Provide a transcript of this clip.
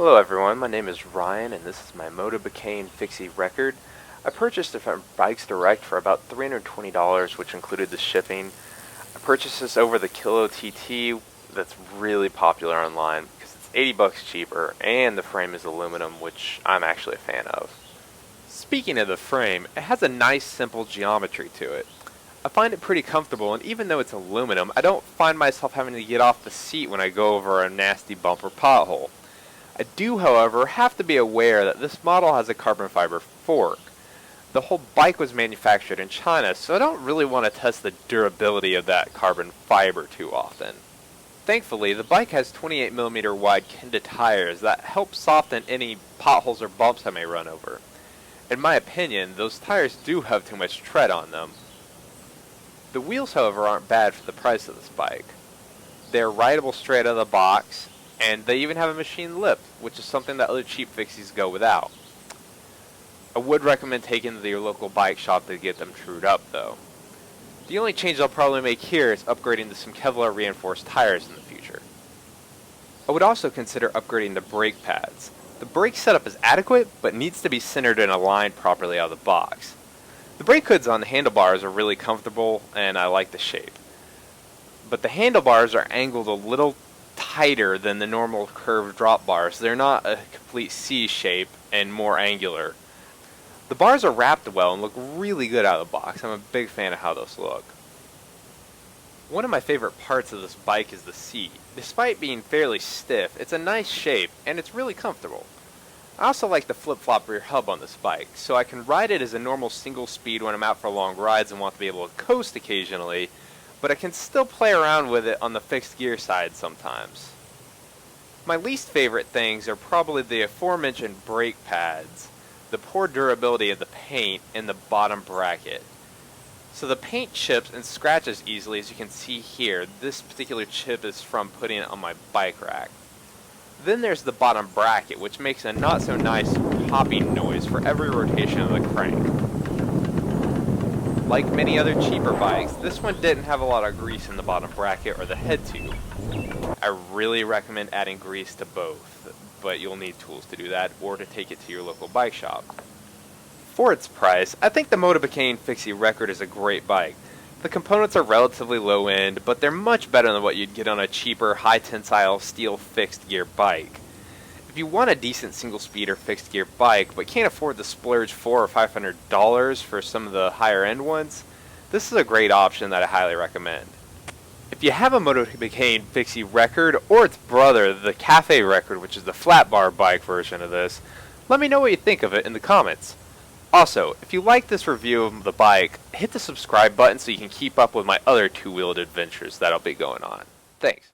Hello everyone, my name is Ryan and this is my Motobecane Fixie record. I purchased it from Bikes Direct for about $320, which included the shipping. I purchased this over the Kilo TT that's really popular online because it's 80 bucks cheaper and the frame is aluminum, which I'm actually a fan of. Speaking of the frame, it has a nice simple geometry to it. I find it pretty comfortable, and even though it's aluminum, I don't find myself having to get off the seat when I go over a nasty bump or pothole. I do, however, have to be aware that this model has a carbon fiber fork. The whole bike was manufactured in China, so I don't really want to test the durability of that carbon fiber too often. Thankfully, the bike has 28mm wide Kenda tires that help soften any potholes or bumps I may run over. In my opinion, those tires do have too much tread on them. The wheels, however, aren't bad for the price of this bike. They're rideable straight out of the box, and they even have a machine lip, which is something that other cheap fixies go without. I would recommend taking them to your local bike shop to get them trued up, though. The only change I'll probably make here is upgrading to some Kevlar reinforced tires in the future. I would also consider upgrading the brake pads. The brake setup is adequate, but needs to be centered and aligned properly out of the box. The brake hoods on the handlebars are really comfortable, and I like the shape. But the handlebars are angled a little tighter than the normal curved drop bars. They're not a complete C shape and more angular. The bars are wrapped well and look really good out of the box. I'm a big fan of how those look. One of my favorite parts of this bike is the seat. Despite being fairly stiff, it's a nice shape and it's really comfortable. I also like the flip-flop rear hub on this bike, so I can ride it as a normal single speed when I'm out for long rides and want to be able to coast occasionally, but I can still play around with it on the fixed gear side sometimes. My least favorite things are probably the aforementioned brake pads, the poor durability of the paint, and the bottom bracket. So the paint chips and scratches easily, as you can see here. This particular chip is from putting it on my bike rack. Then there's the bottom bracket, which makes a not so nice popping noise for every rotation of the crank. Like many other cheaper bikes, this one didn't have a lot of grease in the bottom bracket or the head tube. I really recommend adding grease to both, but you'll need tools to do that or to take it to your local bike shop. For its price, I think the Motobecane Fixie Record is a great bike. The components are relatively low end, but they're much better than what you'd get on a cheaper, high tensile steel fixed gear bike. If you want a decent single speed or fixed gear bike, but can't afford the splurge $400 or $500 for some of the higher end ones, this is a great option that I highly recommend. If you have a Motobecane Fixie Record, or its brother, the Cafe Record, which is the flat bar bike version of this, let me know what you think of it in the comments. Also, if you like this review of the bike, hit the subscribe button so you can keep up with my other two-wheeled adventures that I'll be going on. Thanks.